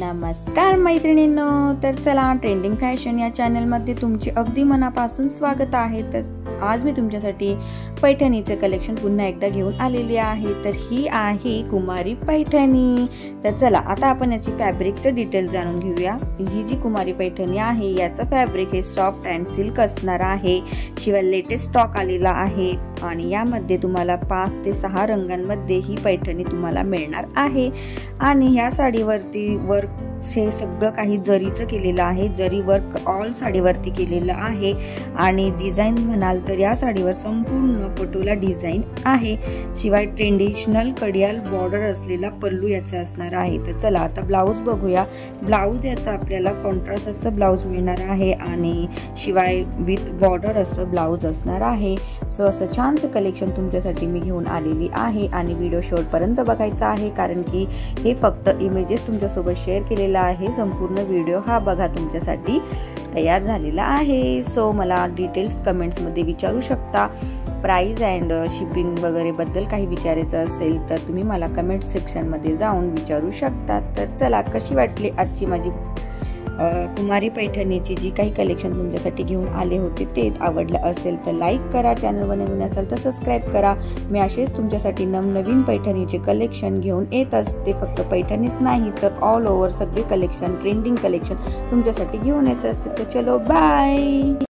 नमस्कार मैत्रिणींनो, तर चला ट्रेंडिंग फॅशन या चॅनल मध्ये तुमचे अगदी मनापासून स्वागत आहे। तर आज मी तुमच्यासाठी पैठणीचे कलेक्शन पुन्हा एकदा घेऊन आलेली आहे। तर ही आहे कुमारी पैठणी। तर चला आता आपण याची फॅब्रिकचे डिटेल जाणून घेऊया। ही जी कुमारी पैठणी आहे याचा फॅब्रिक हे सॉफ्ट अँड सिल्क असणार आहे। शिवाय लेटेस्ट स्टॉक आलेला आहे आणि यामध्ये तुम्हाला 5 ते 6 रंगांमध्ये ही पैठणी तुम्हाला मिळणार आहे। आणि ह्या साडीवरती वर्क हे सगळं काही जरीचं केलेलं आहे। जरी वर्क ऑल साडीवरती केलेलं आहे आणि डिझाईन म्हणाल तर या साडीवर संपूर्ण पटोला डिझाईन आहे। शिवाय ट्रेडिशनल कडियाल बॉर्डर असलेला पल्लू याचा असणार आहे। तर चला आता ब्लाऊज बघूया। ब्लाऊज याचा आपल्याला कॉन्ट्रास्ट असं ब्लाऊज मिळणार आहे आणि शिवाय विथ बॉर्डर असं ब्लाऊज असणार आहे। सो असं छानसं कलेक्शन तुमच्यासाठी मी घेऊन आलेली आहे आणि व्हिडिओ शेवटपर्यंत बघायचा आहे, कारण की हे फक्त इमेजेस तुमच्यासोबत शेअर केलेले आहे। संपूर्ण व्हिडिओ हा बघा तुमच्यासाठी तयार झालेला आहे। सो मला डिटेल्स कमेंट्स मध्ये विचारू शकता। प्राइस अँड शिपिंग वगैरे बद्दल काही विचारायचं असेल तर तुम्ही मला कमेंट सेक्शन मध्ये जाऊन विचारू शकता। तर चला कशी वाटली आजची माझी कुमारी पैठणीची जी काही कलेक्शन तुमच्यासाठी घेऊन आले होते ते आवडलं असेल तर लाईक करा, चॅनलवर नवीन असेल तर सबस्क्राईब करा। मी असेच तुमच्यासाठी नवनवीन पैठणीचे कलेक्शन घेऊन येत असते। फक्त पैठणीच नाही तर ऑल ओव्हर सगळे कलेक्शन, ट्रेंडिंग कलेक्शन तुमच्यासाठी घेऊन येत असते। तर चलो बाय।